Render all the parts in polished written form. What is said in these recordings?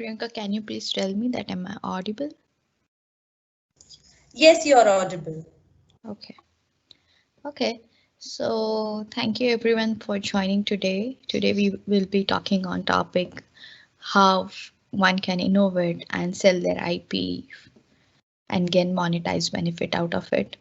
Priyanka, can you please tell me that am I audible? Yes, you're audible. Okay. Okay. So thank you everyone for joining today. Today we will be talking on topic how one can innovate and sell their IP and gain monetized benefit out of it.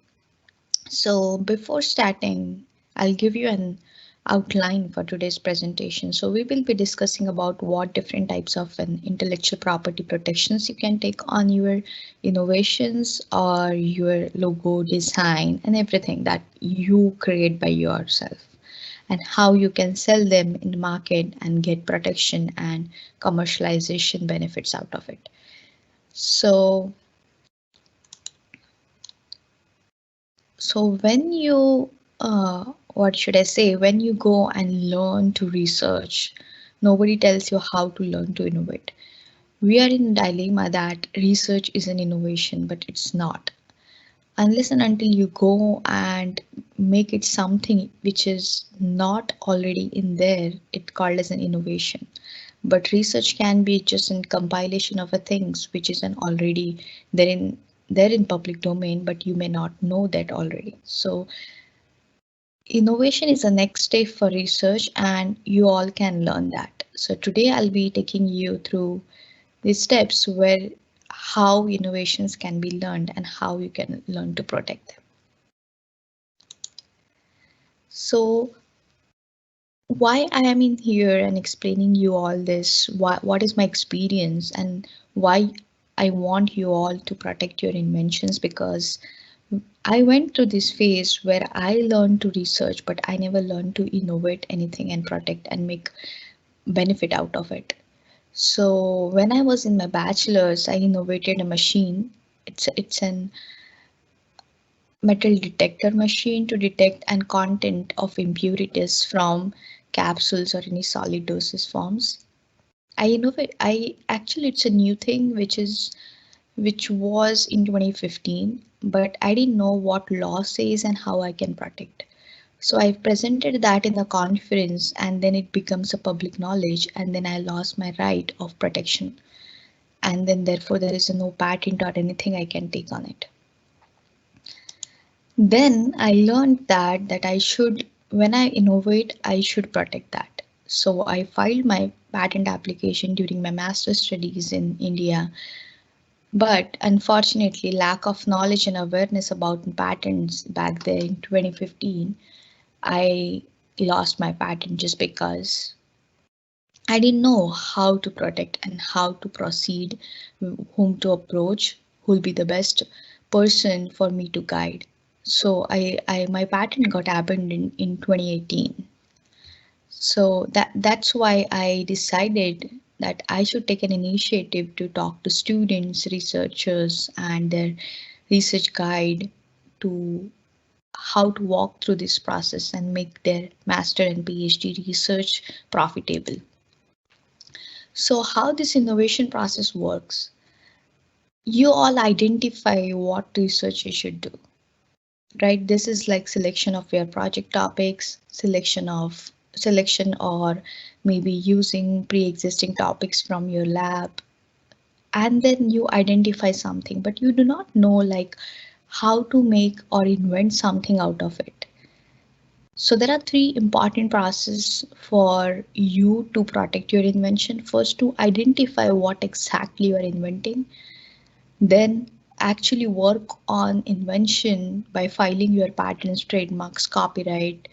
So before starting, I'll give you an outline for today's presentation. So we will be discussing about what different types of an intellectual property protections you can take on your innovations or your logo design and everything that you create by yourself, and how you can sell them in the market and get protection and commercialization benefits out of it. So when you what should I say, when you go and learn to research, nobody tells you how to learn to innovate. We are in a dilemma that research is an innovation, but it's not unless and until you go and make it something which is not already in there. It called as an innovation. But research can be just a compilation of a things which is an already there in public domain, but you may not know that already. So innovation is the next step for research, and you all can learn that. So today I'll be taking you through the steps where how innovations can be learned and how you can learn to protect them. So why I am in here and explaining you all this, what is my experience and why I want you all to protect your inventions, because I went through this phase where I learned to research, but I never learned to innovate anything and protect and make benefit out of it. So when I was in my bachelor's, I innovated a machine. It's an metal detector machine to detect and content of impurities from capsules or any solid doses forms. I actually it's a new thing which was in 2015, but I didn't know what law says and how I can protect. So I presented that in the conference, and then it becomes a public knowledge, and then I lost my right of protection. And then therefore there is no patent or anything I can take on it. Then I learned that I should, when I innovate, I should protect that. So I filed my patent application during my master's studies in India. But unfortunately, lack of knowledge and awareness about patents back there in 2015, I lost my patent just because I didn't know how to protect and how to proceed, whom to approach, who will be the best person for me to guide. So I my patent got abandoned in 2018. So that's why I decided that I should take an initiative to talk to students, researchers, and their research guide to how to walk through this process and make their master and PhD research profitable. So how this innovation process works? You all identify what research you should do, right? This is like selection of your project topics, selection or maybe using pre-existing topics from your lab, and then you identify something, but you do not know like how to make or invent something out of it. So there are three important processes for you to protect your invention. First, to identify what exactly you are inventing, then actually work on invention by filing your patents, trademarks, copyright.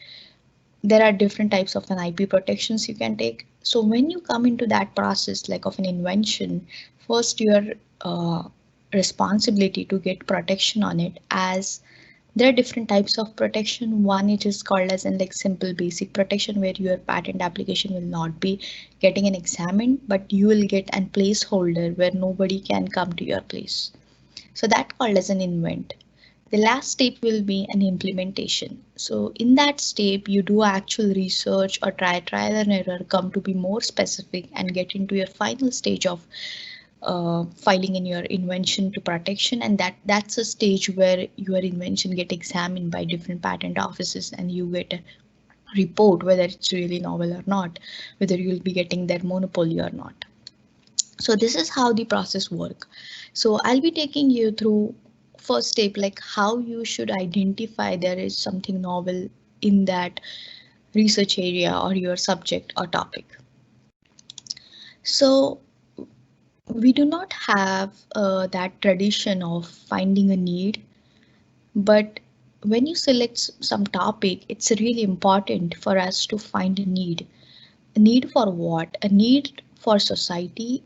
There are different types of an IP protections you can take. So when you come into that process like of an invention, first your uh, responsibility to get protection on it, as there are different types of protection. One, it is called as an like simple basic protection, where your patent application will not be getting an examined, but you will get a placeholder where nobody can come to your place. So that called as an invent. The last step will be an implementation. So in that step, you do actual research or trial and error, come to be more specific and get into your final stage of filing in your invention to protection, and that's a stage where your invention get examined by different patent offices and you get a report whether it's really novel or not, whether you'll be getting their monopoly or not. So this is how the process work. So I'll be taking you through first step, like how you should identify there is something novel in that research area or your subject or topic. So we do not have that tradition of finding a need, but when you select some topic, it's really important for us to find a need. A need for what? A need for society.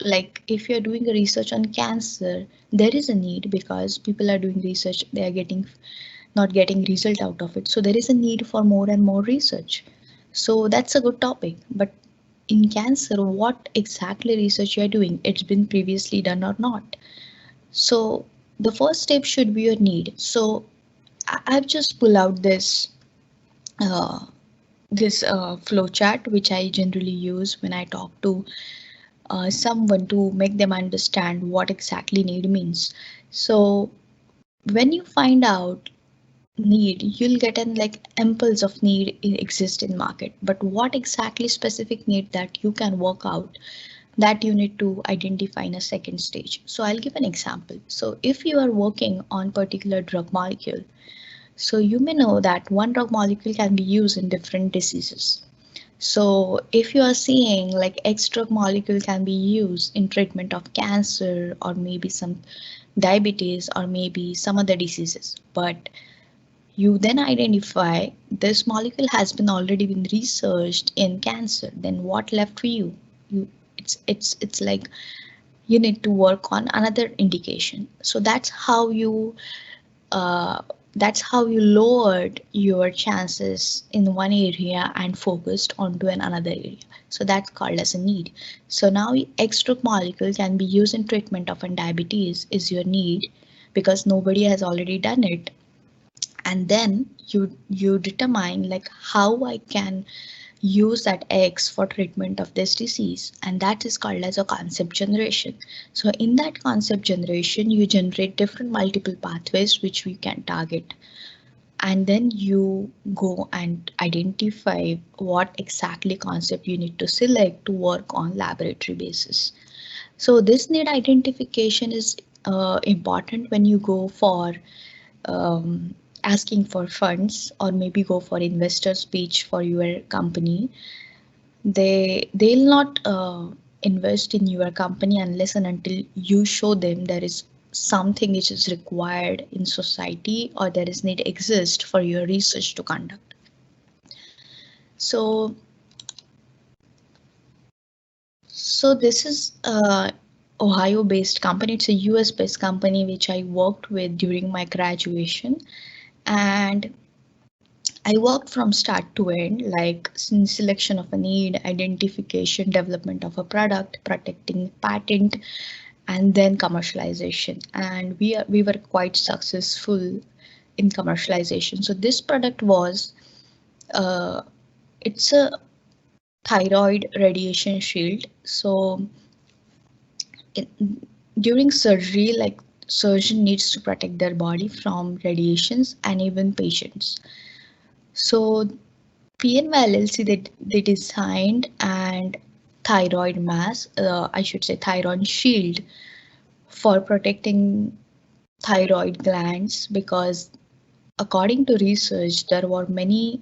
Like if you're doing a research on cancer, there is a need because people are doing research, they are getting not getting result out of it. So there is a need for more and more research. So that's a good topic. But in cancer, what exactly research you are doing? It's been previously done or not? So the first step should be your need. So I've just pulled out uh, this flow chart which I generally use when I talk to someone to make them understand what exactly need means. So when you find out need, you'll get an like impulse of need exist in market, but what exactly specific need that you can work out, that you need to identify in a second stage. So I'll give an example. So if you are working on particular drug molecule, so you may know that one drug molecule can be used in different diseases. So if you are seeing like X drug molecule can be used in treatment of cancer or maybe some diabetes or maybe some other diseases, but you then identify this molecule has been already been researched in cancer, then what left for you? You it's like you need to work on another indication. So uh, that's how you lowered your chances in one area and focused onto another area. So that's called as a need. So now extra molecule can be used in treatment of diabetes is your need because nobody has already done it. And then you determine like how I can use that X for treatment of this disease, and that is called as a concept generation. So in that concept generation, you generate different multiple pathways which we can target, and then you go and identify what exactly concept you need to select to work on laboratory basis. So this need identification is important when you go for asking for funds or maybe go for investor speech for your company. They'll not invest in your company unless and until you show them there is something which is required in society or there is need exist for your research to conduct. So this is Ohio based company. It's a US based company which I worked with during my graduation, and I worked from start to end, like selection of a need, identification, development of a product, protecting patent, and then commercialization. And we were quite successful in commercialization. So this product was uh, it's a thyroid radiation shield. So it, during surgery, like surgeon needs to protect their body from radiations and even patients. So PNY LLC they designed and thyroid mass, I should say thyroid shield for protecting thyroid glands because according to research there were many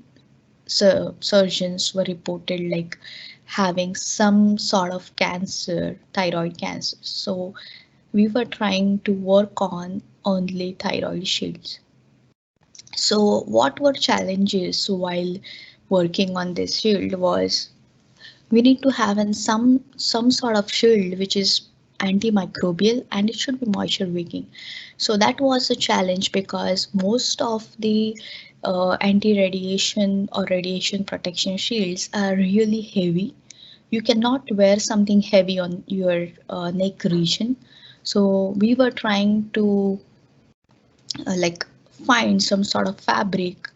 surgeons were reported like having some sort of cancer, thyroid cancer. So we were trying to work on only thyroid shields. So what were challenges while working on this shield was we need to have some sort of shield which is antimicrobial and it should be moisture wicking. So that was a challenge because most of the anti-radiation or radiation protection shields are really heavy. You cannot wear something heavy on your neck region. So we were trying to like find some sort of fabric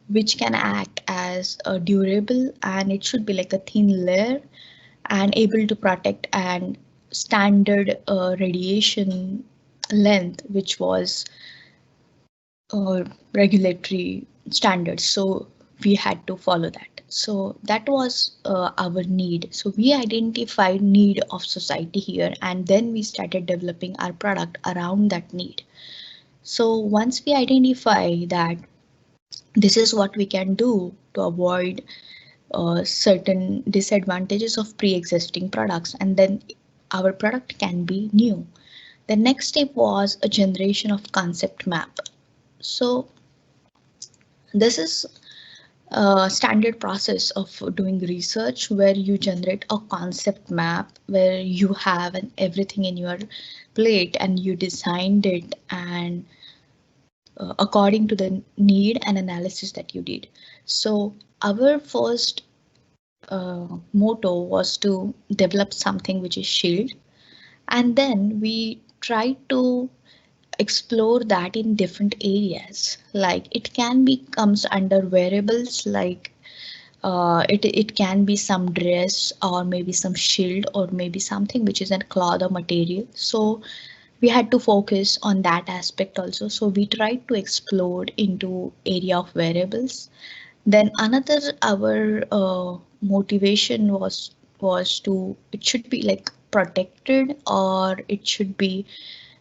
which can act as a durable, and it should be like a thin layer and able to protect and standard radiation length which was regulatory standards, so we had to follow that. So that was our need. So we identified need of society here, and then we started developing our product around that need. So once we identify that this is what we can do to avoid certain disadvantages of pre-existing products, and then our product can be new. The next step was a generation of concept map. So this is a standard process of doing research where you generate a concept map where you have everything in your plate and you designed it and according to the need and analysis that you did. So our first motto was to develop something which is shield, and then we try to explore that in different areas. Like it can be comes under wearables, like it can be some dress or maybe some shield or maybe something which is a cloth or material. So we had to focus on that aspect also. So we tried to explore into area of wearables. Then another our motivation was to it should be like protected, or it should be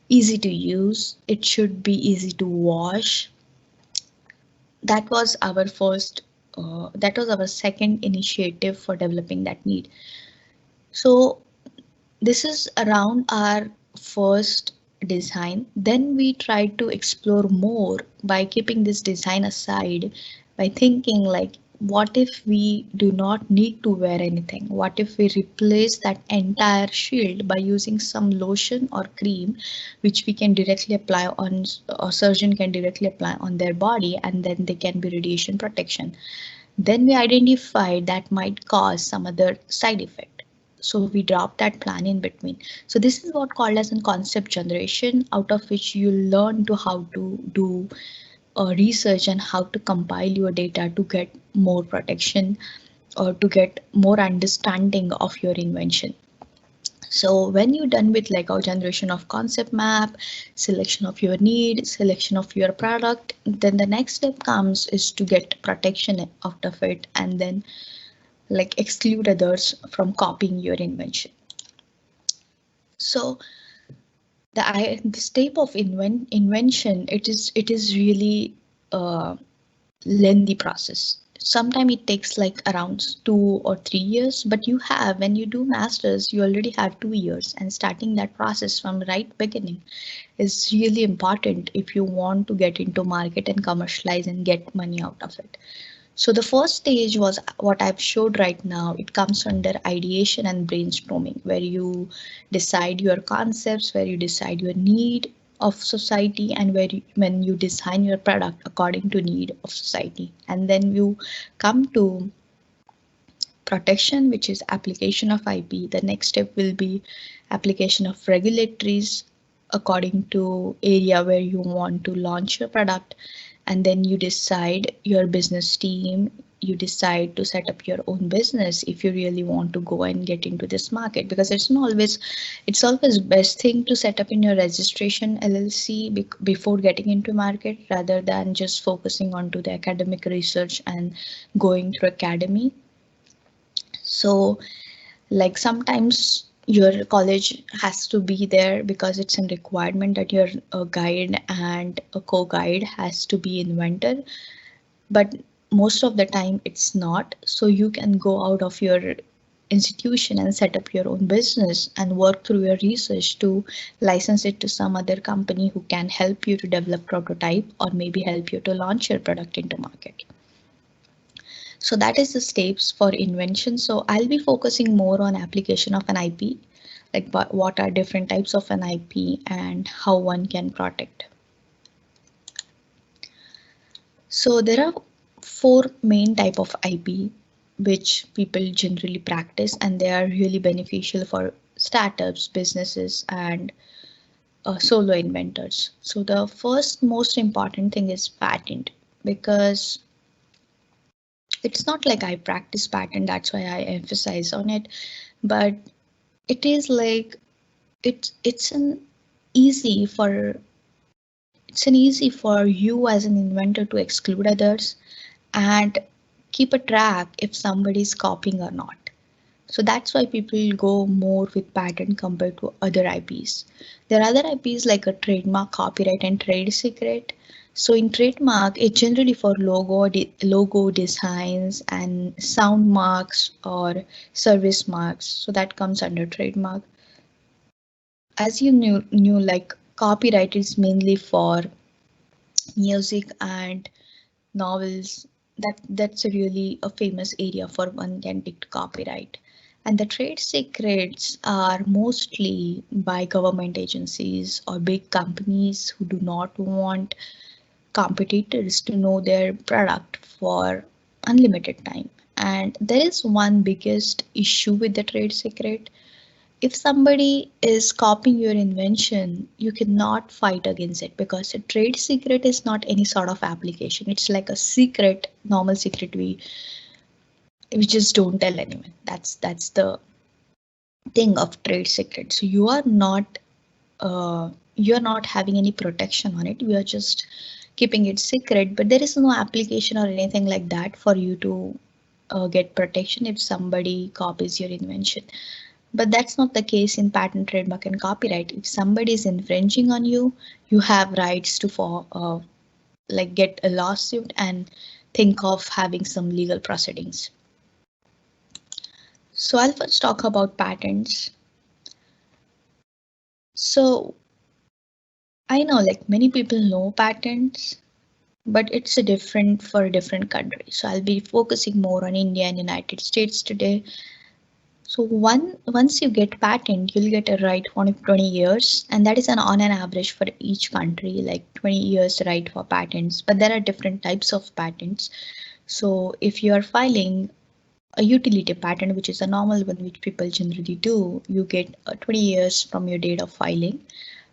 easy to use, it should be easy to wash. That was our first that was our second initiative for developing that need. So this is around our first design. Then we tried to explore more by keeping this design aside, by thinking like, what if we do not need to wear anything? What if we replace that entire shield by using some lotion or cream, which we can directly apply on, a surgeon can directly apply on their body, and then they can be radiation protection. Then we identified that might cause some other side effect. So we dropped that plan in between. So this is what called as a concept generation, out of which you learn to how to do research and how to compile your data to get more protection or to get more understanding of your invention. So when you're done with like our generation of concept map, selection of your need, selection of your product, then the next step comes is to get protection out of it and then like exclude others from copying your invention. So this type of invention, it is really a lengthy process. Sometimes it takes like around 2 or 3 years, but you have, when you do masters, you already have 2 years, and starting that process from right beginning is really important if you want to get into market and commercialize and get money out of it. So the first stage was what I've showed right now. It comes under ideation and brainstorming, where you decide your concepts, where you decide your need of society, and when you design your product according to need of society. And then you come to protection, which is application of IP. The next step will be application of regulatories according to area where you want to launch your product. And then you decide your business team, you decide to set up your own business if you really want to go and get into this market, because it's always best thing to set up in your registration LLC before getting into market, rather than just focusing on to the academic research and going through academy. So like sometimes your college has to be there because it's a requirement that your guide and a co-guide has to be inventor, but most of the time it's not. So you can go out of your institution and set up your own business and work through your research to license it to some other company who can help you to develop prototype or maybe help you to launch your product into market. So that is the steps for invention. So I'll be focusing more on application of an IP, like what are different types of an IP and how one can protect. So there are four main type of IP which people generally practice, and they are really beneficial for startups, businesses, and solo inventors. So the first most important thing is patent, because it's not like I practice patent, that's why I emphasize on it, but it is like it's easy for it's an easy for you as an inventor to exclude others, and keep a track if somebody is copying or not. So that's why people go more with patent compared to other IPs. There are other IPs like a trademark, copyright, and trade secret. So in trademark, it's generally for logo designs and sound marks or service marks. So that comes under trademark. As you knew like copyright is mainly for music and novels. That's a really a famous area for one can take copyright. And the trade secrets are mostly by government agencies or big companies who do not want competitors to know their product for unlimited time. And there is one biggest issue with the trade secret. If somebody is copying your invention, you cannot fight against it because a trade secret is not any sort of application. It's like a secret, normal secret we just don't tell anyone. That's the thing of trade secret. So you are not having any protection on it. You are just keeping it secret, but there is no application or anything like that for you to get protection if somebody copies your invention. But that's not the case in patent, trademark, and copyright. If somebody is infringing on you, you have rights to like get a lawsuit and think of having some legal proceedings. So I'll first talk about patents. So I know like many people know patents, but it's a different for a different country. So I'll be focusing more on India and United States today. So once you get patent, you'll get a right for 20 years, and that is on an average for each country, like 20 years right for patents. But there are different types of patents. So if you are filing a utility patent, which is a normal one which people generally do, you get 20 years from your date of filing.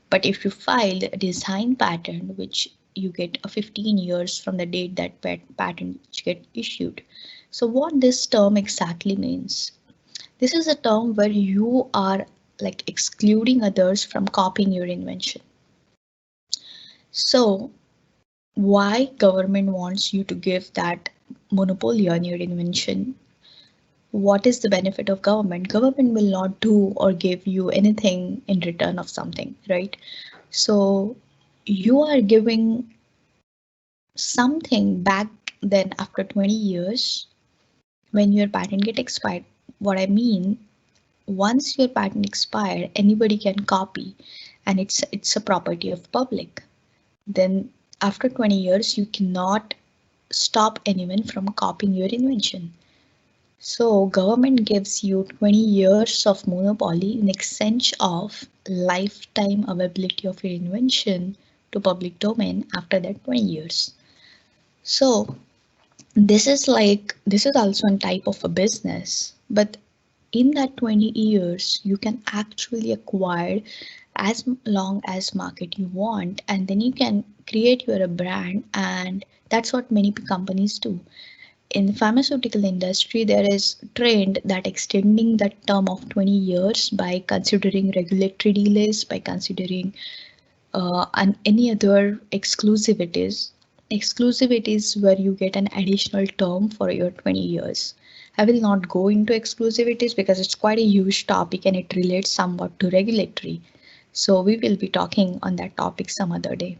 But if you file a design patent, which you get a 15 years from the date that patent get issued. So what this term exactly means? This is a term where you are like excluding others from copying your invention. So why government wants you to give that monopoly on your invention? What is the benefit of government? Government will not do or give you anything in return of something, right? So you are giving something back then after 20 years when your patent get expired. What I mean, once your patent expired, anybody can copy and it's a property of public. Then after 20 years, you cannot stop anyone from copying your invention. So government gives you 20 years of monopoly in exchange of lifetime availability of your invention to public domain after that 20 years. So this is also a type of a business, but in that 20 years, you can actually acquire as long as market you want, and then you can create your brand, and that's what many companies do. In the pharmaceutical industry, there is trend that extending that term of 20 years by considering regulatory delays, by considering and any other exclusivities. Exclusivities where you get an additional term for your 20 years. I will not go into exclusivities because it's quite a huge topic and it relates somewhat to regulatory. So we will be talking on that topic some other day.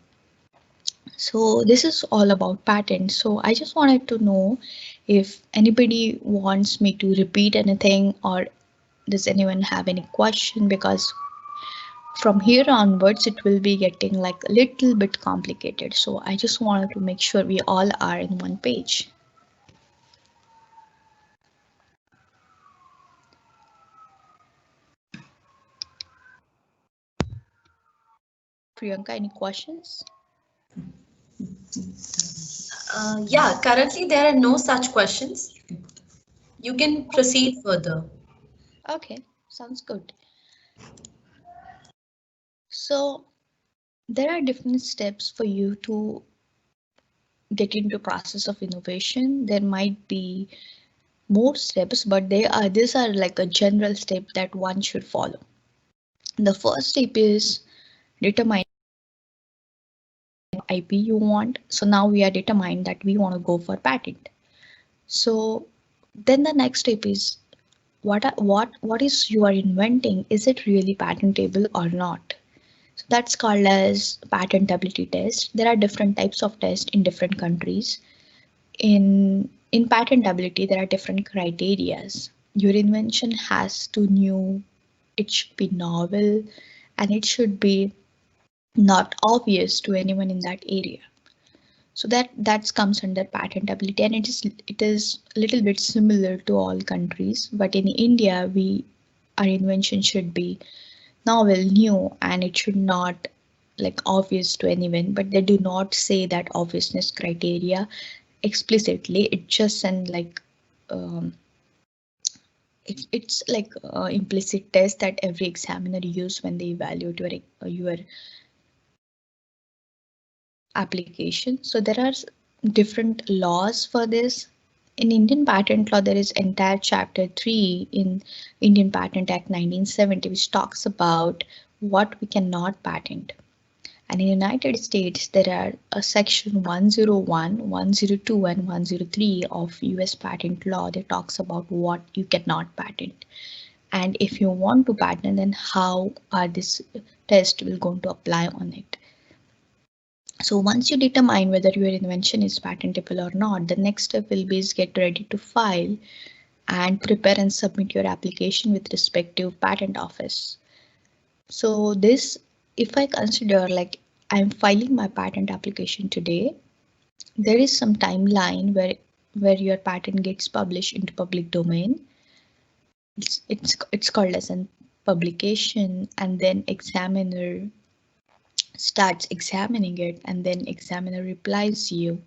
So this is all about patents. So I just wanted to know if anybody wants me to repeat anything or does anyone have any question, because from here onwards it will be getting like a little bit complicated. So I just wanted to make sure we all are in one page. Priyanka, any questions? Yeah, currently there are no such questions. You can proceed further. Okay, sounds good. So there are different steps for you to get into process of innovation. There might be more steps, but these are like a general step that one should follow. The first step is determine IP you want. So now we are determined that we want to go for patent. So then the next step is what is you are inventing? Is it really patentable or not? So that's called as patentability test. There are different types of tests in different countries. In patentability, there are different criterias. Your invention has to new, it should be novel, and it should be not obvious to anyone in that area. So that comes under patentability, and it is a little bit similar to all countries. But in India, we our invention should be novel, new, and it should not like obvious to anyone. But they do not say that obviousness criteria explicitly. It just send like it's like implicit test that every examiner use when they evaluate your application. So there are different laws for this. In Indian patent law, there is entire chapter 3 in Indian Patent Act 1970, which talks about what we cannot patent. And in United States, there are a section 101, 102, and 103 of US patent law that talks about what you cannot patent. And if you want to patent, then how are this test will going to apply on it. So once you determine whether your invention is patentable or not, the next step will be is get ready to file and prepare and submit your application with respective patent office. So this, if I consider like I'm filing my patent application today, there is some timeline where your patent gets published into public domain. It's called as a publication, and then examiner starts examining it, and then examiner replies you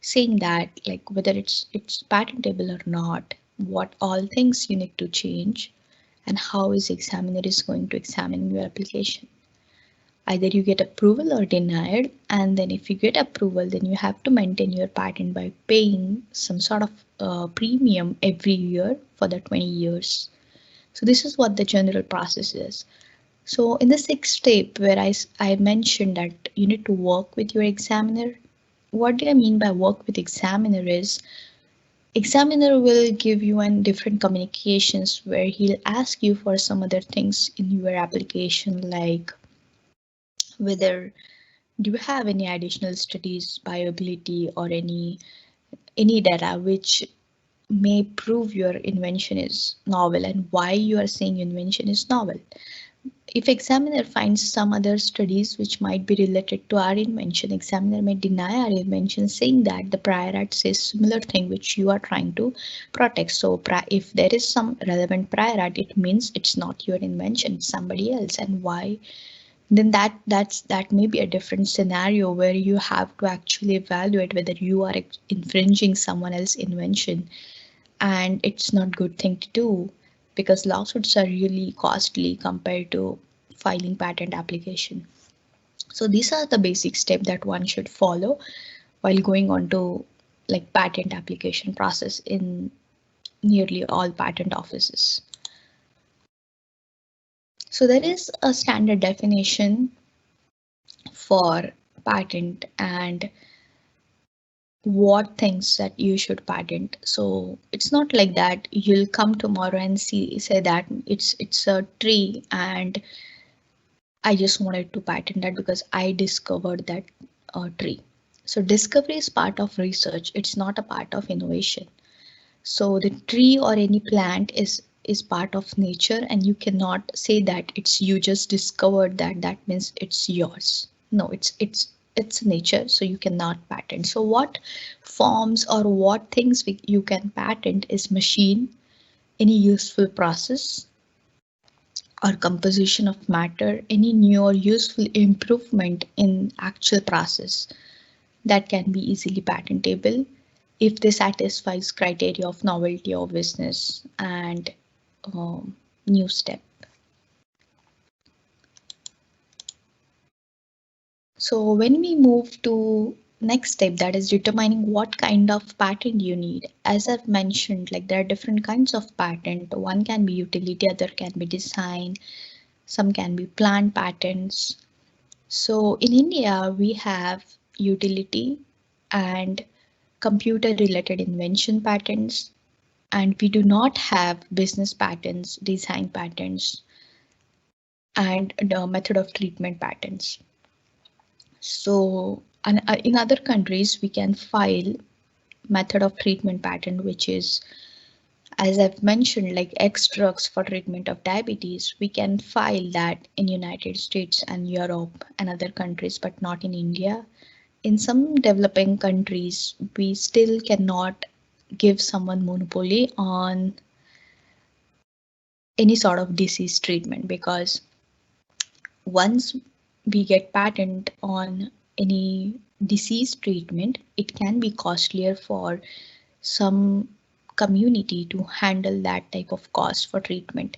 saying that like whether it's patentable or not, what all things you need to change, and how is examiner is going to examine your application. Either you get approval or denied, and then if you get approval, then you have to maintain your patent by paying some sort of premium every year for the 20 years. So this is what the general process is. So in the sixth step where I mentioned that you need to work with your examiner, what do I mean by work with examiner is examiner will give you an different communications where he'll ask you for some other things in your application, like whether do you have any additional studies, viability, or any data which may prove your invention is novel and why you are saying invention is novel. If examiner finds some other studies which might be related to our invention, examiner may deny our invention saying that the prior art says similar thing which you are trying to protect. So if there is some relevant prior art, it means it's not your invention, it's somebody else. And why? Then that may be a different scenario where you have to actually evaluate whether you are infringing someone else's invention, and it's not good thing to do because lawsuits are really costly compared to filing patent application. So these are the basic steps that one should follow while going on to like patent application process in nearly all patent offices. So there is a standard definition for patent and what things that you should patent. So it's not like that you'll come tomorrow and say that it's a tree and I just wanted to patent that because I discovered that tree. So discovery is part of research, it's not a part of innovation. So the tree or any plant is part of nature, and you cannot say that it's you just discovered that means it's yours. No, it's nature, so you cannot patent. So what forms or what things you can patent is machine, any useful process or composition of matter, any new or useful improvement in actual process that can be easily patentable if they satisfies criteria of novelty, obviousness, and new step. So when we move to next step, that is determining what kind of patent you need. As I've mentioned, like there are different kinds of patent. One can be utility, other can be design, some can be plant patents. So in India, we have utility and computer related invention patents, and we do not have business patents, design patents, and the method of treatment patents. So in other countries, we can file method of treatment patent, which is, as I've mentioned, like X drugs for treatment of diabetes. We can file that in United States and Europe and other countries, but not in India. In some developing countries, we still cannot give someone monopoly on any sort of disease treatment, because once we get patent on any disease treatment, it can be costlier for some community to handle that type of cost for treatment.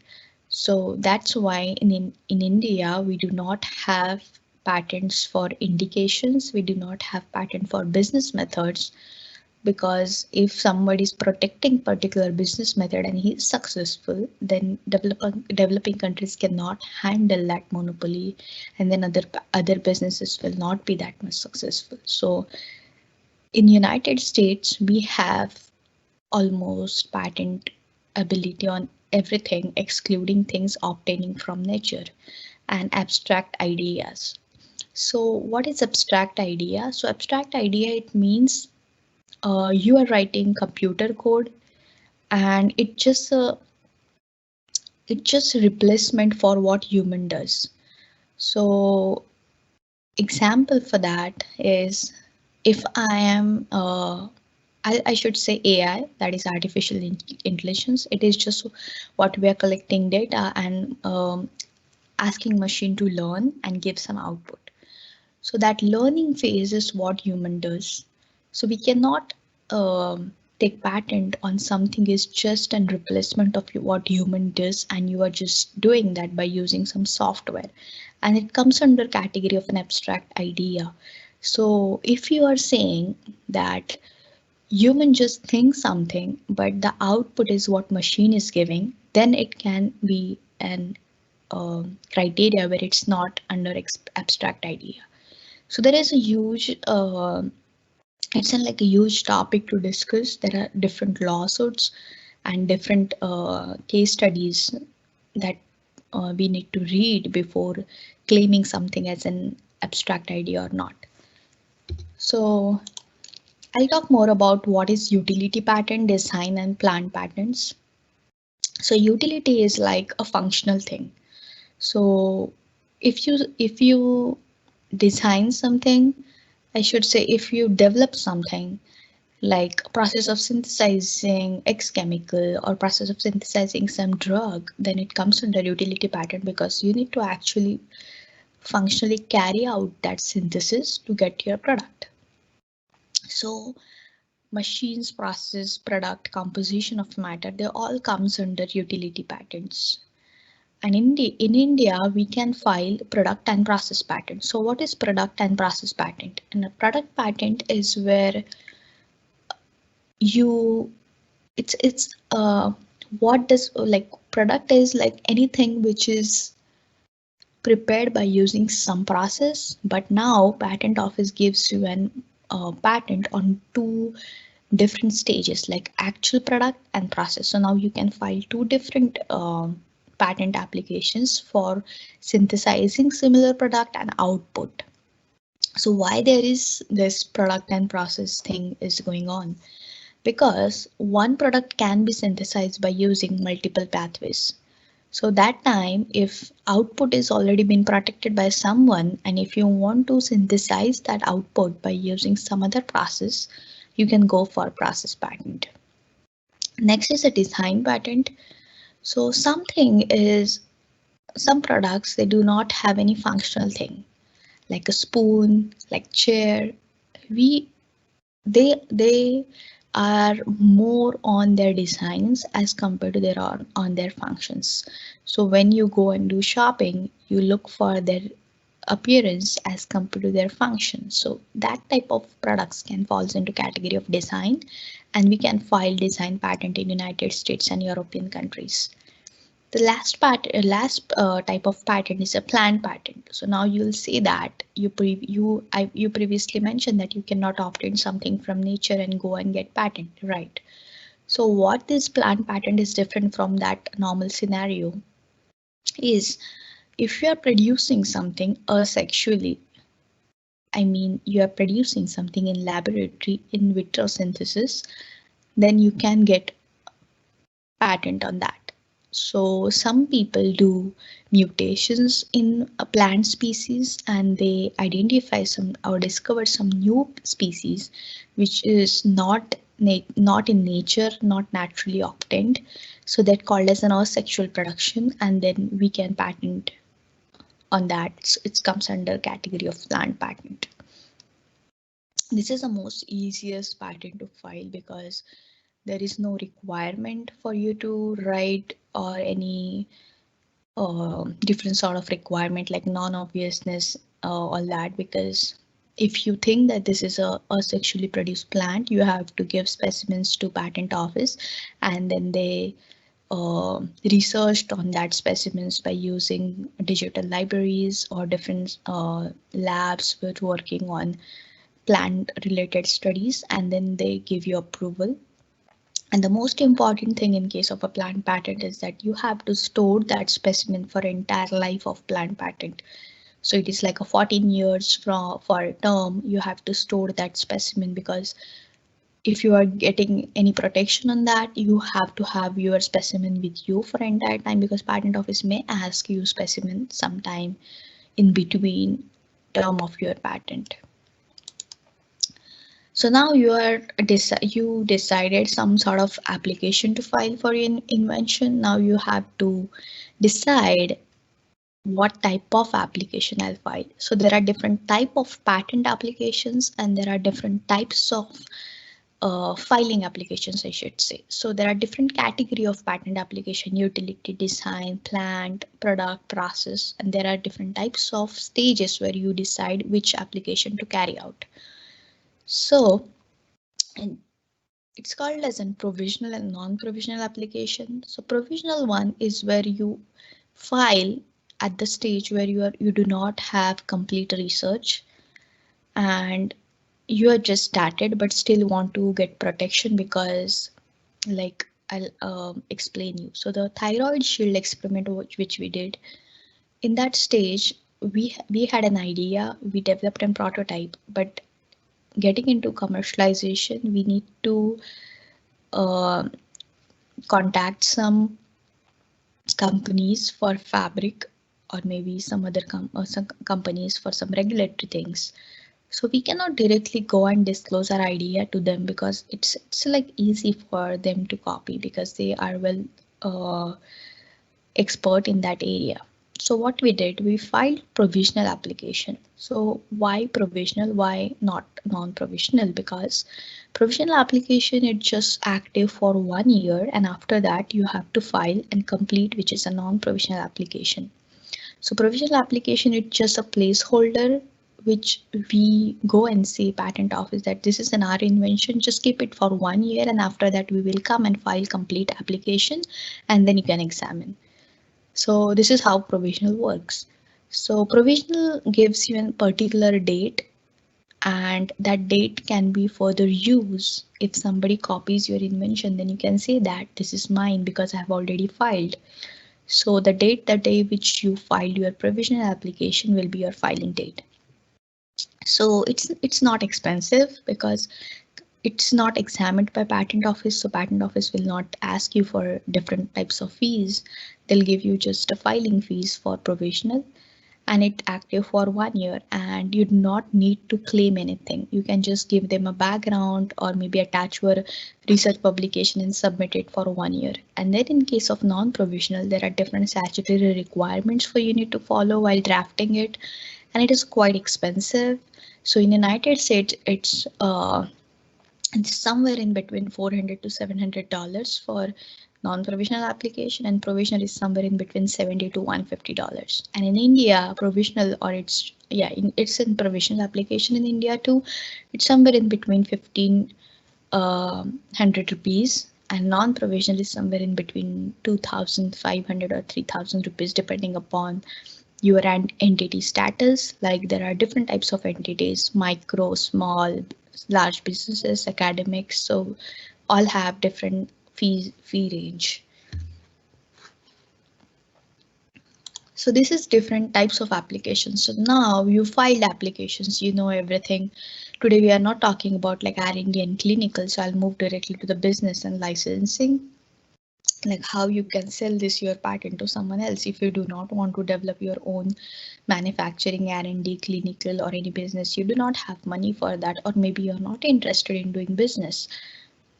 So that's why in India, we do not have patents for indications. We do not have patent for business methods, because if somebody is protecting particular business method and he is successful, then developing countries cannot handle that monopoly, and then other businesses will not be that much successful. So in United States, we have almost patent ability on everything excluding things obtaining from nature and abstract ideas. So what is abstract idea? So abstract idea, it means you are writing computer code, and it's just a replacement for what human does. So example for that is, if I am I should say AI, that is artificial intelligence. It is just what we are collecting data and asking machine to learn and give some output. So that learning phase is what human does. So we cannot take patent on something is just a replacement of what human does, and you are just doing that by using some software, and it comes under category of an abstract idea. So if you are saying that human just think something, but the output is what machine is giving, then it can be an criteria where it's not under abstract idea. So there is a huge, it's like a huge topic to discuss. There are different lawsuits and different case studies that we need to read before claiming something as an abstract idea or not. So I'll talk more about what is utility patent, design, and plant patents. So utility is like a functional thing. So if you design something, I should say, if you develop something like process of synthesizing X chemical or process of synthesizing some drug, then it comes under utility patent, because you need to actually functionally carry out that synthesis to get your product. So machines, process, product, composition of matter, they all comes under utility patents. And in India, we can file product and process patent. So what is product and process patent? And a product patent is where you, it's what does, like, product is like anything which is prepared by using some process, but now patent office gives you an patent on two different stages, like actual product and process. So now you can file two different patent applications for synthesizing similar product and output. So why there is this product and process thing is going on? Because one product can be synthesized by using multiple pathways. So that time, if output is already been protected by someone, and if you want to synthesize that output by using some other process, you can go for process patent. Next is a design patent. So something is, some products, they do not have any functional thing, like a spoon, like chair. We they are more on their designs as compared to their on their functions. So when you go and do shopping, you look for their appearance as compared to their function. So that type of products can falls into category of design, and we can file design patent in United States and European countries. The type of patent is a planned patent. So now you'll say that you previously mentioned that you cannot obtain something from nature and go and get patent, right? So what this planned patent is different from that normal scenario is, if you are producing something asexually, I mean you are producing something in laboratory in vitro synthesis, then you can get patent on that. So some people do mutations in a plant species and they identify some or discover some new species which is not in nature, not naturally obtained. So that called as an asexual production, and then we can patent on that. So it comes under category of plant patent. This is the most easiest patent to file because there is no requirement for you to write or any different sort of requirement like non-obviousness, all that, because if you think that this is a sexually produced plant, you have to give specimens to patent office, and then they researched on that specimens by using digital libraries or different labs with working on plant related studies, and then they give you approval. And the most important thing in case of a plant patent is that you have to store that specimen for entire life of plant patent. So it is like a 14 years for a term you have to store that specimen, because if you are getting any protection on that, you have to have your specimen with you for entire time, because patent office may ask you specimen sometime in between term of your patent. So now you decided some sort of application to file for your invention. Now you have to decide what type of application I'll file. So there are different type of patent applications and there are different types of filing applications, I should say. So there are different category of patent application: utility, design, plant, product, process, and there are different types of stages where you decide which application to carry out. So, and it's called as a provisional and non-provisional application. So provisional one is where you file at the stage where you do not have complete research and you are just started but still want to get protection, because like I'll explain you. So the thyroid shield experiment which we did, in that stage we had an idea, we developed a prototype, but getting into commercialization we need to uh, contact some companies for fabric or maybe some other some companies for some regulatory things. So we cannot directly go and disclose our idea to them because it's like easy for them to copy because they are well expert in that area. So what we did, we filed provisional application. So why provisional? Why not non-provisional? Because provisional application it's just active for 1 year, and after that you have to file and complete, which is a non-provisional application. So provisional application it's just a placeholder which we go and say patent office that this is an our invention, just keep it for 1 year and after that we will come and file complete application and then you can examine. So this is how provisional works. So provisional gives you a particular date and that date can be further used. If somebody copies your invention, then you can say that this is mine because I have already filed. So the day which you filed your provisional application will be your filing date. So it's not expensive because it's not examined by patent office, so patent office will not ask you for different types of fees. They'll give you just a filing fees for provisional and it active for 1 year, and you do not need to claim anything. You can just give them a background or maybe attach your research publication and submit it for 1 year. And then in case of non-provisional, there are different statutory requirements for you need to follow while drafting it, and it is quite expensive. So in United States, it's somewhere in between $400 to $700 for non-provisional application, and provisional is somewhere in between $70 to $150. And in India, provisional or it's in provisional application in India too. It's somewhere in between 1500 rupees and non-provisional is somewhere in between 2,500 or 3,000 rupees depending upon your entity status. Like there are different types of entities: micro, small, large businesses, academics, so all have different fee range. So this is different types of applications. So now you filed applications, you know everything. Today we are not talking about like R&D and clinical, so I'll move directly to the business and licensing, like how you can sell this your patent to someone else if you do not want to develop your own manufacturing, R&D, clinical, or any business. You do not have money for that, or maybe you're not interested in doing business.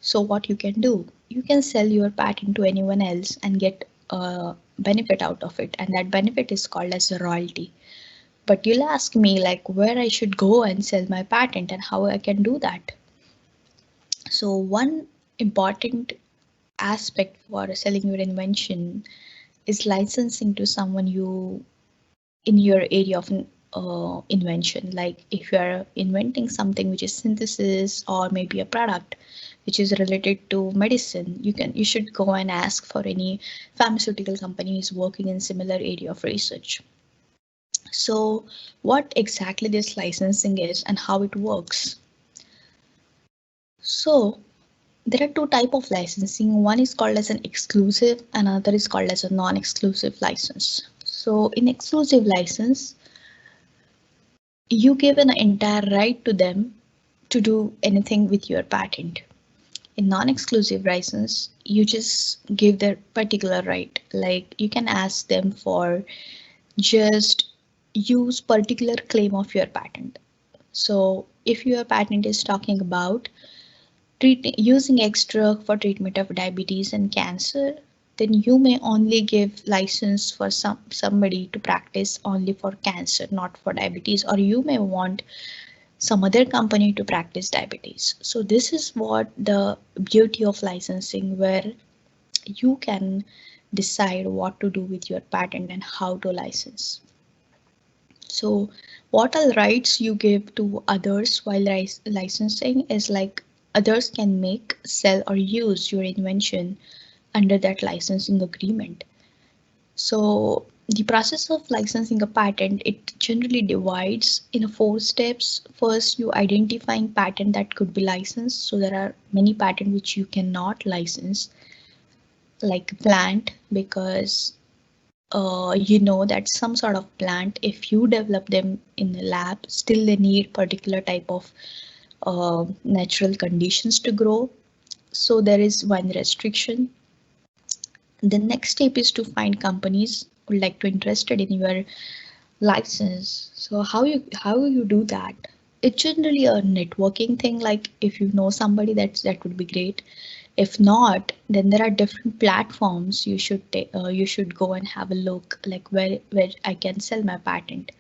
So what you can do, you can sell your patent to anyone else and get a benefit out of it, and that benefit is called as a royalty. But you'll ask me like where I should go and sell my patent and how I can do that. So one important aspect for selling your invention is licensing to someone you in your area of invention. Like if you are inventing something which is synthesis, or maybe a product which is related to medicine, you should go and ask for any pharmaceutical company is working in similar area of research. So what exactly this licensing is and how it works. So there are two type of licensing. One is called as an exclusive, and another is called as a non-exclusive license. So in exclusive license, you give an entire right to them to do anything with your patent. In non-exclusive license, you just give their particular right. Like you can ask them for just use particular claim of your patent. So if your patent is talking about using extra for treatment of diabetes and cancer, then you may only give license for somebody to practice only for cancer, not for diabetes, or you may want some other company to practice diabetes. So this is what the beauty of licensing, where you can decide what to do with your patent and how to license. So what all rights you give to others while licensing is like others can make, sell, or use your invention under that licensing agreement. So the process of licensing a patent, it generally divides in four steps. First, you identifying patent that could be licensed. So there are many patents which you cannot license, like plant, because you know that some sort of plant, if you develop them in the lab, still they need particular type of natural conditions to grow. So there is one restriction. The next step is to find companies who like to interested in your license. So how you do that? It's generally a networking thing. Like if you know somebody, that would be great. If not, then there are different platforms you should you should go and have a look, like where I can sell my patent.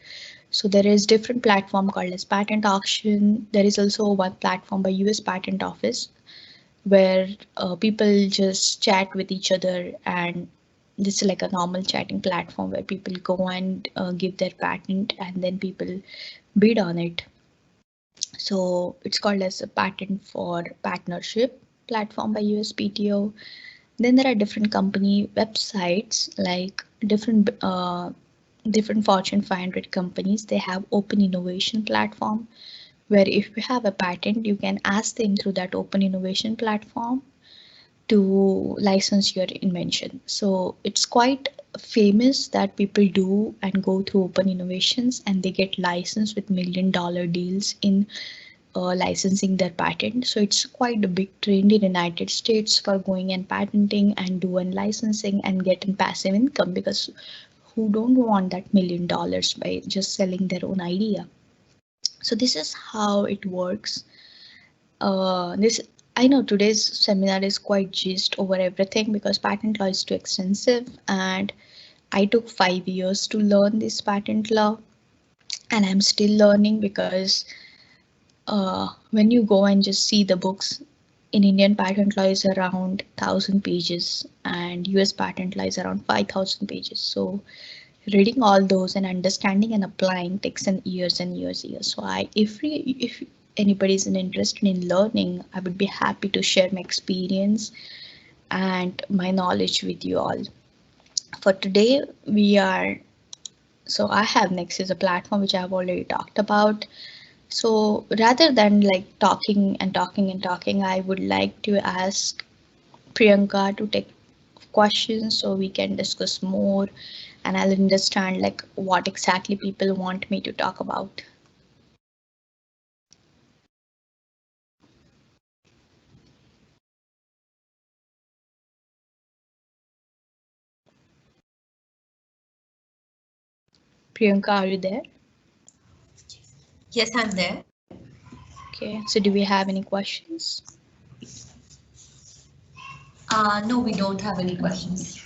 So there is different platform called as patent auction. There is also one platform by US Patent Office where people just chat with each other, and this is like a normal chatting platform where people go and give their patent and then people bid on it. So it's called as a patent for partnership platform by USPTO. Then there are different company websites, like different Fortune 500 companies. They have open innovation platform where if you have a patent, you can ask them through that open innovation platform to license your invention. So it's quite famous that people do and go through open innovations and they get licensed with $1 million deals in licensing their patent. So it's quite a big trend in the United States for going and patenting and doing licensing and getting passive income, because who don't want that $1 million by just selling their own idea? So this is how it works. This I know today's seminar is quite gist over everything because patent law is too extensive, and I took 5 years to learn this patent law, and I'm still learning because when you go and just see the books in Indian patent law is around 1,000 pages and US patent law is around 5,000 pages. So reading all those and understanding and applying takes an years and years. So if anybody is interested in learning, I would be happy to share my experience and my knowledge with you all. For today, I have Next is a platform which I have already talked about. So rather than like talking and talking and talking, I would like to ask Priyanka to take questions so we can discuss more and I'll understand like what exactly people want me to talk about. Priyanka, are you there? Yes, I'm there. Okay, so do we have any questions? No, we don't have any questions.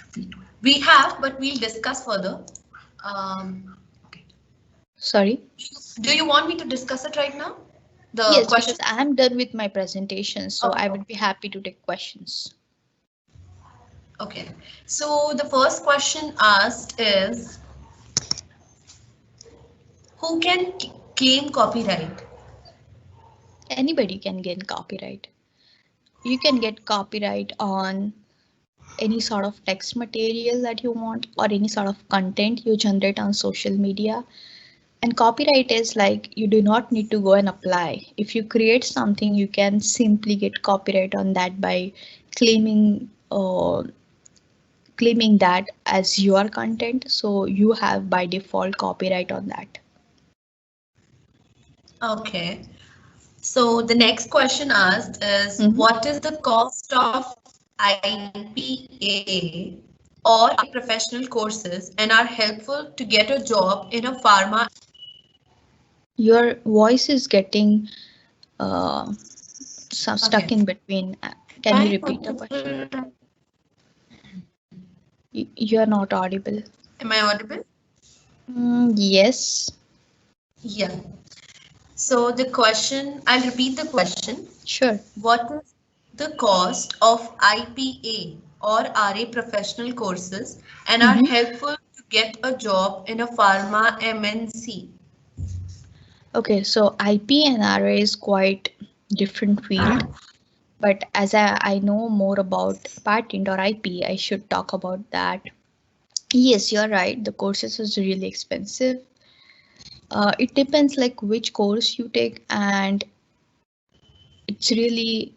We have, but we'll discuss further. Okay. Sorry? Do you want me to discuss it right now? The Yes, question? because I'm done with my presentation, so I Okay. would be happy to take questions. Okay. So the first question asked is, who can claim copyright? Anybody can get copyright. You can get copyright on any sort of text material that you want or any sort of content you generate on social media. And copyright is like you do not need to go and apply. If you create something, you can simply get copyright on that by claiming claiming that as your content. So you have by default copyright on that. Okay. So the next question asked is, Mhm. what is the cost of IPA or professional courses and are helpful to get a job in a pharma? Your voice is getting stuck Okay. in between. Can you repeat the question? You are not audible. Am I audible? Yes, Yeah. So the question, I'll repeat the question. sure. What is the cost of IPA or RA professional courses and are Mhm. helpful to get a job in a pharma MNC? Okay, so IP and RA is quite different field, but as I know more about patent or IP, I should talk about that. Yes, you're right. The courses is really expensive. It depends like which course you take, and it's really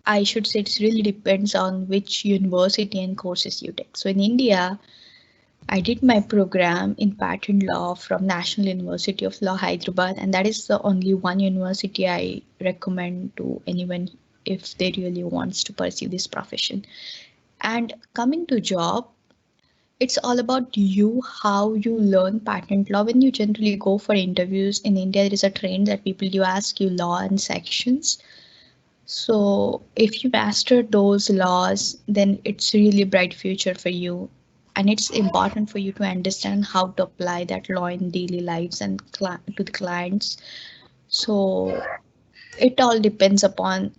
I should say it's really depends on which university and courses you take. So in India, I did my program in patent law from National University of Law, Hyderabad, and that is the only one university I recommend to anyone if they really wants to pursue this profession. And coming to job, it's all about you, how you learn patent law. When you generally go for interviews in India, there is a trend that people do ask you law and sections. So if you master those laws, then it's really bright future for you. And it's important for you to understand how to apply that law in daily lives and to the clients. So it all depends upon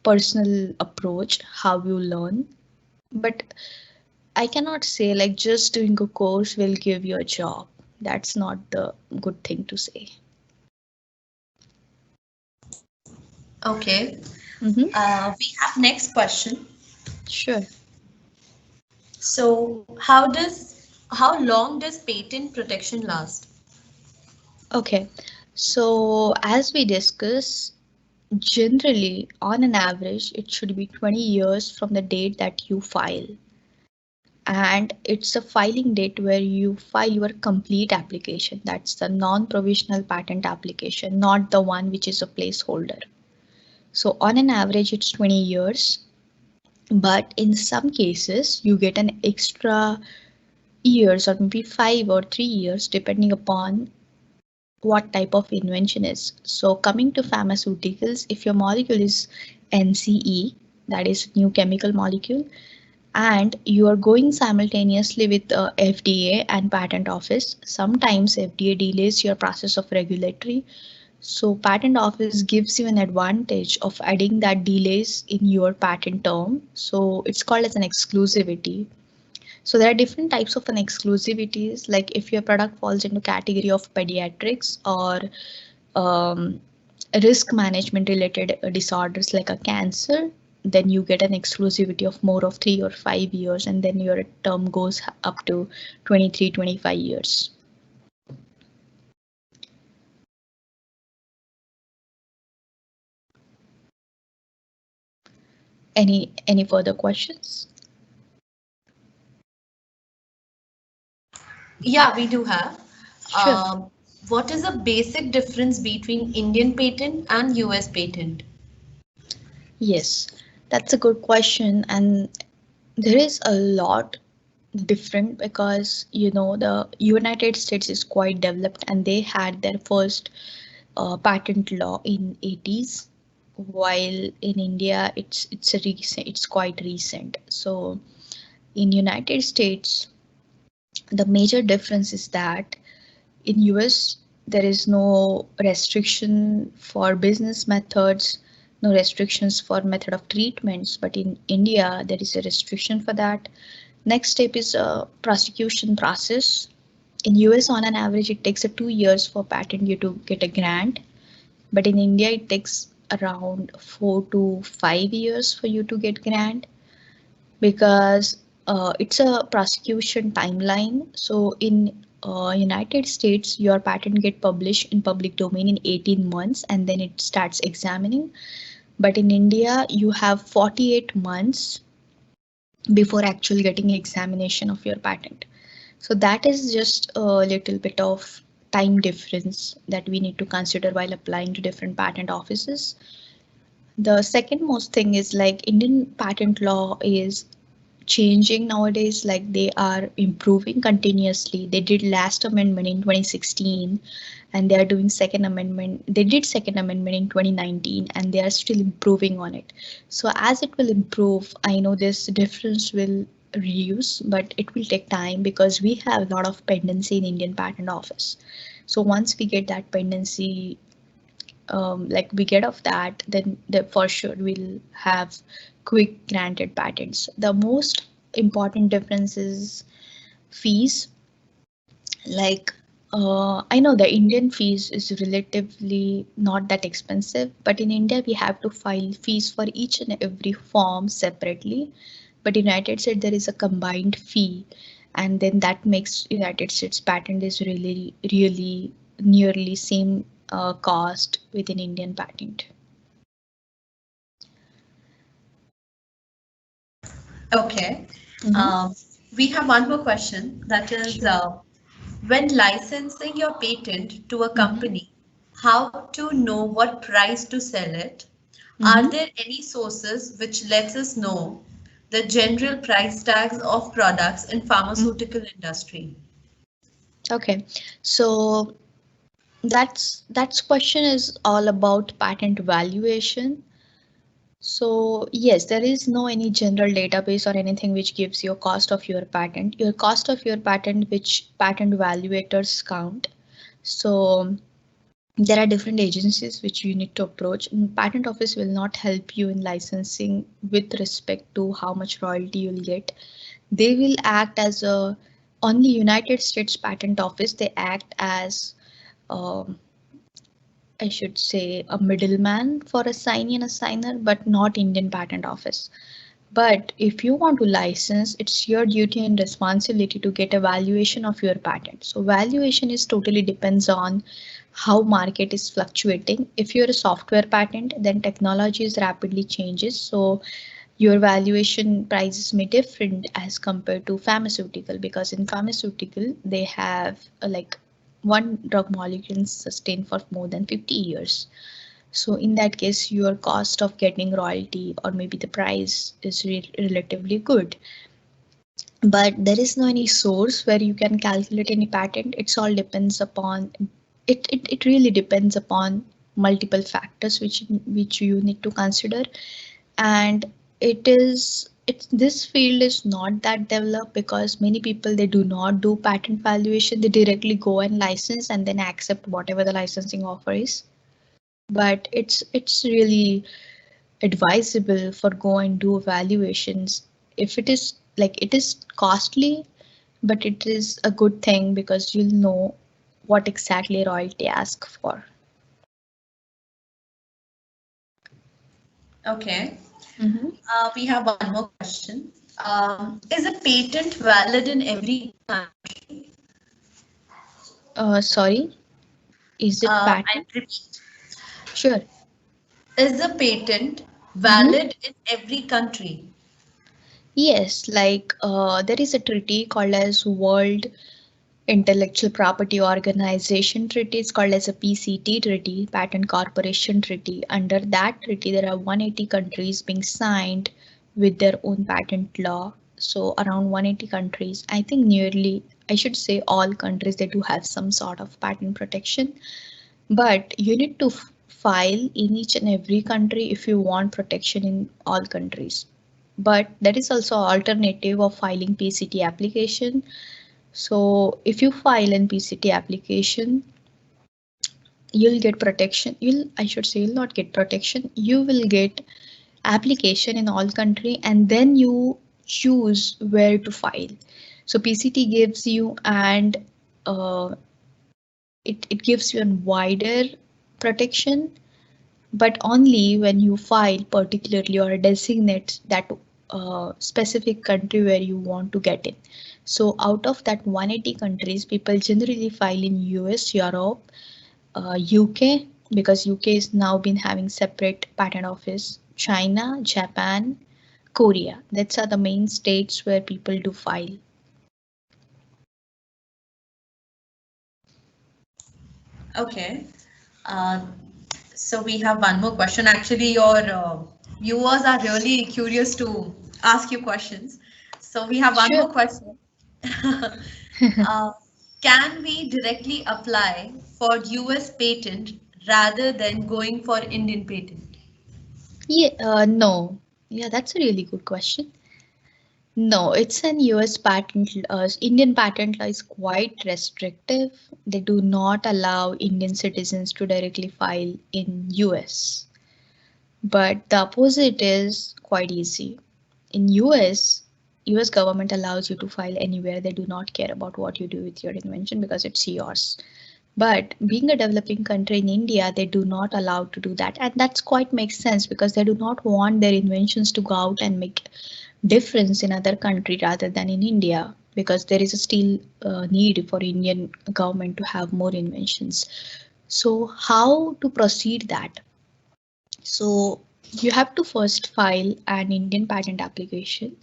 personal approach, how you learn. But I cannot say like just doing a course will give you a job. That's not the good thing to say. Okay. Mm-hmm. We have next question. Sure. So how long does patent protection last? Okay. So as we discuss, generally on an average, it should be 20 years from the date that you file. And it's a filing date where you file your complete application. That's the non-provisional patent application, not the one which is a placeholder. So on an average, it's 20 years. But in some cases, you get an extra years or maybe 5 or 3 years depending upon what type of invention is. So coming to pharmaceuticals, if your molecule is NCE, that is new chemical molecule, and you are going simultaneously with FDA and patent office, sometimes FDA delays your process of regulatory. So patent office gives you an advantage of adding that delays in your patent term. So it's called as an exclusivity. So there are different types of an exclusivities, like if your product falls into category of pediatrics or um, risk management related disorders like a cancer, then you get an exclusivity of more of 3 or 5 years, and then your term goes up to 23, 25 years. Any further questions? Yeah, we do have. Sure. What is the basic difference between Indian patent and US patent? Yes, that's a good question, and there is a lot different because the United States is quite developed and they had their first patent law in 80s, while in India it's quite recent. So in United States, the major difference is that in US there is no restriction for business methods, no restrictions for method of treatments, but in India there is a restriction for that. Next step is a prosecution process. In US on an average it takes 2 years for patent you to get a grant, but in India it takes around 4 to 5 years for you to get grant, because it's a prosecution timeline. So in United States, your patent get published in public domain in 18 months and then it starts examining. But in India, you have 48 months before actually getting examination of your patent. So that is just a little bit of time difference that we need to consider while applying to different patent offices. The second most thing is like Indian patent law is changing nowadays, like they are improving continuously. They did last amendment in 2016 and they are doing second amendment. They did second amendment in 2019 and they are still improving on it. So as it will improve, I know this difference will reduce, but it will take time because we have a lot of pendency in Indian patent office. So once we get that pendency, like we get off that, then for sure we'll have quick granted patents. The most important difference is fees. Like I know the Indian fees is relatively not that expensive, but in India we have to file fees for each and every form separately. But in United States there is a combined fee, and then that makes United States patent is really nearly same cost with an Indian patent. Okay. Mhm. We have one more question, that is, when licensing your patent to a Mhm. company, how to know what price to sell it? Are Mhm. there any sources which lets us know the general price tags of products in Mhm. pharmaceutical industry? Okay, so that's question is all about patent valuation. So yes, there is no any general database or anything which gives you cost of your patent. Your cost of your patent, which patent evaluators count. So there are different agencies which you need to approach. Patent office will not help you in licensing with respect to how much royalty you'll get. They will act as a, on the United States Patent Office, they act as um, I should say a middleman for a signee and a signer, but not Indian Patent Office. But if you want to license, it's your duty and responsibility to get a valuation of your patent. So valuation is totally depends on how market is fluctuating. If you're a software patent, then technology is rapidly changes. So your valuation prices may different as compared to pharmaceutical, because in pharmaceutical they have like one drug molecule sustained for more than 50 years. So in that case, your cost of getting royalty or maybe the price is relatively good. But there is no any source where you can calculate any patent. It's all depends upon it really depends upon multiple factors which you need to consider. And this field is not that developed because many people they do not do patent valuation. They directly go and license and then accept whatever the licensing offer is. But it's really advisable for go and do evaluations. If it is like it is costly, but it is a good thing because you'll know what exactly royalty ask for. Okay. Mm-hmm. We have one more question. Is a patent valid in every country? Sorry, is it I patent? repeat, Sure. is a patent Mm-hmm. valid in every country? Yes, like there is a treaty called as World Intellectual Property Organization Treaty. It's called as a PCT treaty, Patent Corporation Treaty. Under that treaty, there are 180 countries being signed with their own patent law. So around 180 countries, I think nearly, I should say all countries, they do have some sort of patent protection. But you need to file in each and every country if you want protection in all countries. But there is also alternative of filing PCT application. So if you file an PCT application, you'll get protection. I should say, you'll not get protection. You will get application in all country, and then you choose where to file. So PCT gives you and uh, it gives you a wider protection, but only when you file particularly or designate that specific country where you want to get in. So out of that 180 countries, people generally file in US, Europe, UK, because UK is now been having separate patent office, China, Japan, Korea. That's are the main states where people do file. Okay. Uh, so we have one more question. Actually, your viewers are really curious to ask you questions. So we have one Sure. more question. uh, can we directly apply for US patent rather than going for Indian patent? Yeah, no. Yeah, that's a really good question. No, it's an US patent. Indian patent law is quite restrictive. They do not allow Indian citizens to directly file in US. But the opposite is quite easy. In US government allows you to file anywhere. They do not care about what you do with your invention because it's yours. But being a developing country in India, they do not allow to do that. And that's quite makes sense because they do not want their inventions to go out and make difference in other country rather than in India, because there is a still need for Indian government to have more inventions. So how to proceed that? So you have to first file an Indian patent application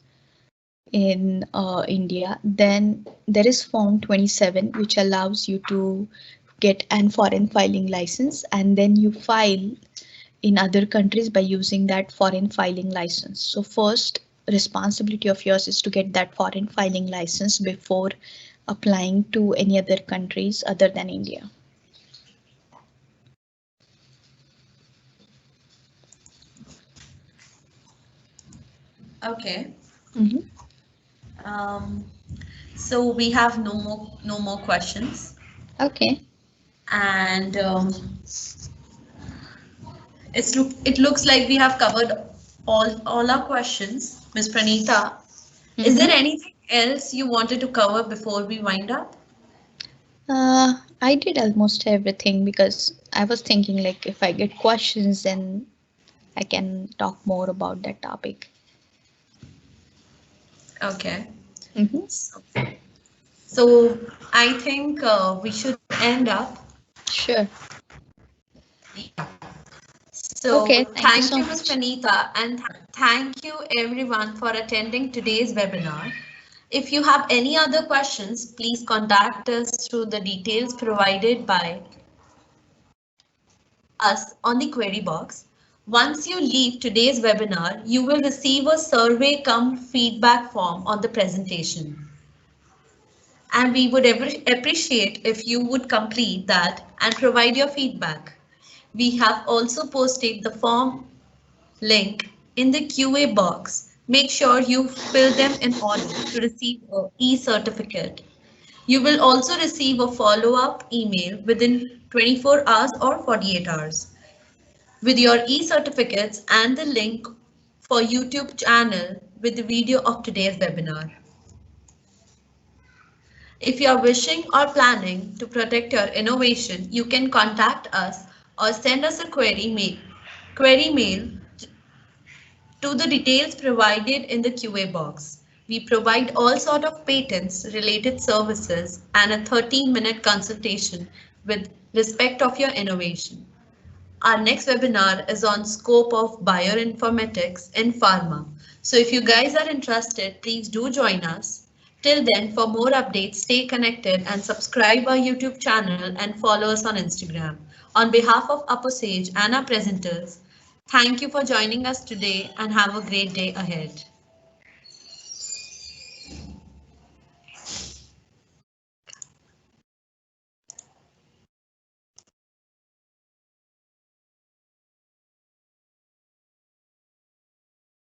in India. Then there is Form 27, which allows you to get an foreign filing license, and then you file in other countries by using that foreign filing license. So first responsibility of yours is to get that foreign filing license before applying to any other countries other than India. Okay. Mhm. Um, so we have no more questions, Okay. and it looks like we have covered all our questions, Ms. Pranita. Is there Mhm. anything else you wanted to cover before we wind up? I did almost everything because I was thinking like if I get questions, then I can talk more about that topic. Okay. Mhm. So, so I think we should end up. Sure. Yeah. So Okay. Thank you thank so you, Ms. much. Pranita, and thank you everyone for attending today's webinar. If you have any other questions, please contact us through the details provided by us on the query box. Once you leave today's webinar, you will receive a survey cum feedback form on the presentation. And we would appreciate if you would complete that and provide your feedback. We have also posted the form link in the QA box. Make sure you fill them in order to receive an e-certificate. You will also receive a follow-up email within 24 hours or 48 hours with your e-certificates and the link for YouTube channel with the video of today's webinar. If you are wishing or planning to protect your innovation, you can contact us or send us a query mail to the details provided in the QA box. We provide all sort of patents related services and a 30-minute consultation with respect of your innovation. Our next webinar is on scope of bioinformatics in pharma. So if you guys are interested, please do join us. Till then, for more updates, stay connected and subscribe our YouTube channel and follow us on Instagram. On behalf of Aposage and our presenters, thank you for joining us today and have a great day ahead.